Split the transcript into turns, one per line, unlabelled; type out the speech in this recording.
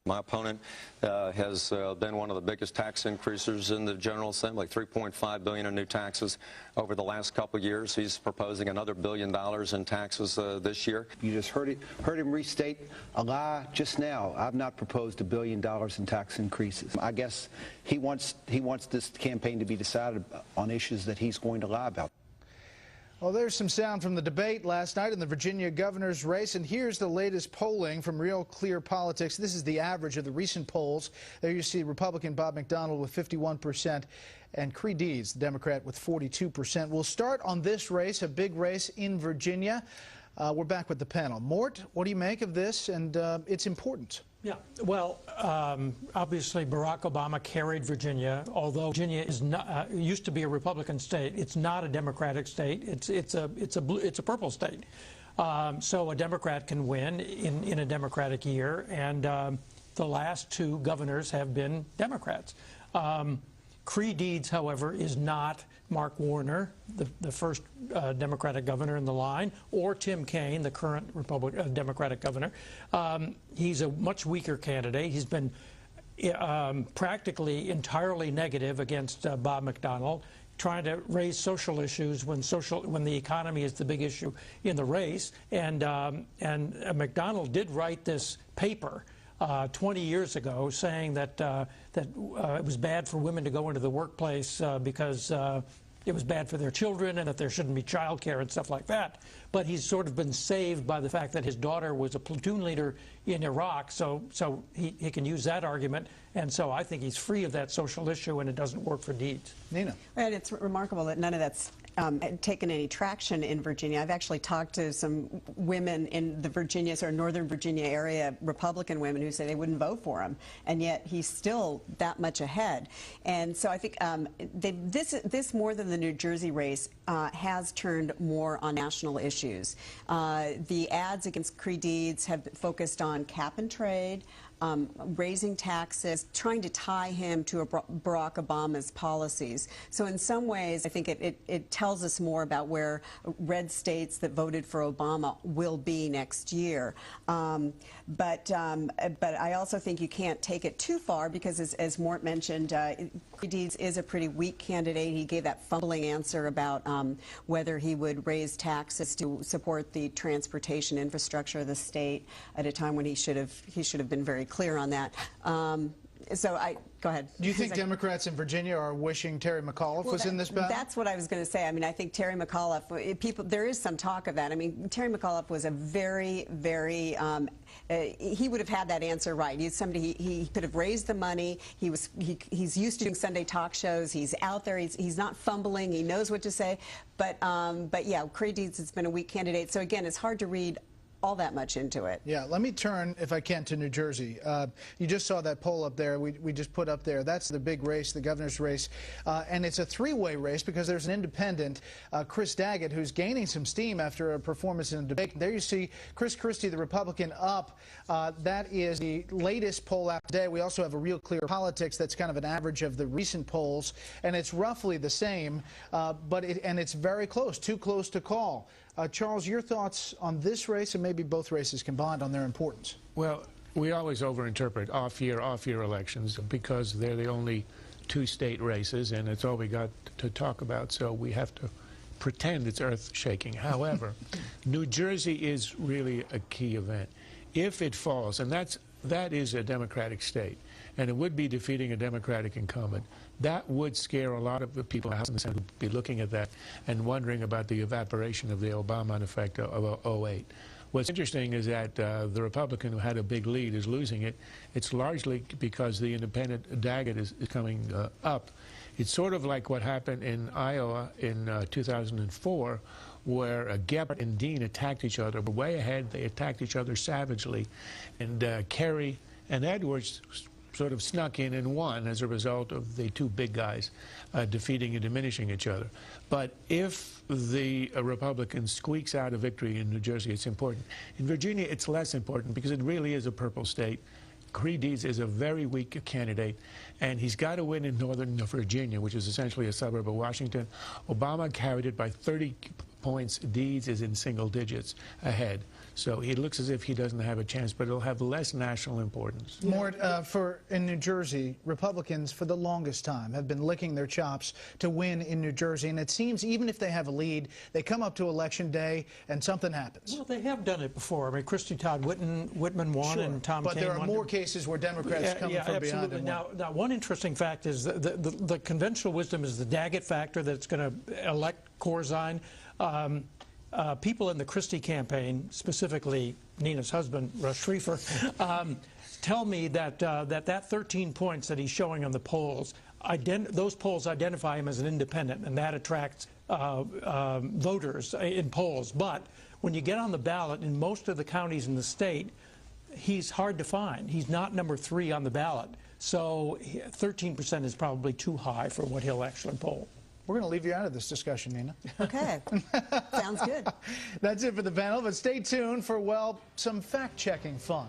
My opponent has been one of the biggest tax increasers in the General Assembly, $3.5 billion in new taxes over the last couple of years. He's proposing another $1 billion in taxes this year.
You just heard him restate a lie just now. I've not proposed $1 billion in tax increases. I guess he wants this campaign to be decided on issues that he's going to lie about.
Well, there's some sound from the debate last night in the Virginia governor's race, and here's the latest polling from Real Clear Politics. This is the average of the recent polls. There you see Republican Bob McDonnell with 51% and Creed Deeds, the Democrat, with 42%. We'll start on this race, a big race in Virginia. We're back with the panel. Mort, what do you make of this and its importance?
Yeah, well, obviously Barack Obama carried Virginia, although Virginia is not, used to be a Republican state. It's not a Democratic state. It's a purple state. So a Democrat can win in a Democratic year, and the last two governors have been Democrats. Creed Deeds, however, is not Mark Warner, the first Democratic governor in the line, or Tim Kaine, the current Democratic governor. He's a much weaker candidate. He's been practically entirely negative against Bob McDonnell, trying to raise social issues when the economy is the big issue in the race. And McDonnell did write this paper 20 years ago, saying that it was bad for women to go into the workplace because it was bad for their children and that there shouldn't be child care and stuff like that. But he's sort of been saved by the fact that his daughter was a platoon leader in Iraq, so he can use that argument. And so I think he's free of that social issue, and it doesn't work for Deeds.
Nina.
And it's remarkable that none of that's taken any traction in Virginia. I've actually talked to some women in the Virginia or Northern Virginia area, Republican women, who say they wouldn't vote for him, and yet he's still that much ahead. And so I think this more than the New Jersey race has turned more on national issues. The ads against Creed Deeds have focused on cap and trade, raising taxes, trying to tie him to Barack Obama's policies. So in some ways, I think it tells us more about where red states that voted for Obama will be next year. But I also think you can't take it too far because, as Mort mentioned, Creed Deeds is a pretty weak candidate. He gave that fumbling answer about whether he would raise taxes to support the transportation infrastructure of the state at a time when he should have been very clear on that. Go ahead.
Do you think Democrats in Virginia are wishing Terry McAuliffe was in this battle?
That's what I was going to say. I mean, I think Terry McAuliffe, there is some talk of that. I mean, Terry McAuliffe was a very, very, he would have had that answer right. He's somebody, he could have raised the money. He's used to doing Sunday talk shows. He's out there. He's not fumbling. He knows what to say. But yeah, Creed Deeds has been a weak candidate. So again, it's hard to read all that much into it.
Yeah, let me turn, if I can, to New Jersey. You just saw that poll up there. We just put up there. That's the big race, the governor's race. And it's a three-way race because there's an independent, Chris Daggett, who's gaining some steam after a performance in a debate. There you see Chris Christie, the Republican, up. That is the latest poll out today. We also have a Real Clear Politics that's kind of an average of the recent polls, and it's roughly the same, and it's very close, too close to call. Charles, your thoughts on this race and maybe both races combined on their importance?
Well, we always overinterpret off-year elections because they're the only two-state races, and it's all we got to talk about, so we have to pretend it's earth-shaking. However, New Jersey is really a key event. If it falls, and that is a Democratic state, and it would be defeating a Democratic incumbent, that would scare a lot of the people in the House and the Senate who would be looking at that and wondering about the evaporation of the Obama effect of 08. What's interesting is that the Republican who had a big lead is losing it. It's largely because the independent Daggett is coming up. It's sort of like what happened in Iowa in 2004, where Gebhardt and Dean attacked each other, but way ahead they attacked each other savagely, and Kerry and Edwards sort of snuck in and won as a result of the two big guys defeating and diminishing each other. But if the Republican squeaks out a victory in New Jersey, it's important. In Virginia, it's less important because it really is a purple state. Creed Deeds is a very weak candidate, and he's got to win in Northern Virginia, which is essentially a suburb of Washington. Obama carried it by 30 points. Deeds is in single digits ahead. So it looks as if he doesn't have a chance, but it'll have less national importance.
Mort, in New Jersey, Republicans for the longest time have been licking their chops to win in New Jersey, and it seems even if they have a lead, they come up to Election Day and something happens.
Well, they have done it before. I mean, Christie Todd Whitman won,
Sure,
and Tom
but
Kaine
there are
won.
more cases where Democrats come from behind them.
Now, one interesting fact is the conventional wisdom is the Daggett factor, that it's going to elect Corzine. People in the Christie campaign, specifically Nina's husband, Rush Schrieffer, tell me that that 13 points that he's showing on the polls, those polls identify him as an independent, and that attracts voters in polls. But when you get on the ballot in most of the counties in the state, he's hard to find. He's not number 3 on the ballot. So 13% is probably too high for what he'll actually poll.
We're going to leave you out of this discussion, Nina.
Okay. Sounds good.
That's it for the panel, but stay tuned for, well, some fact-checking fun.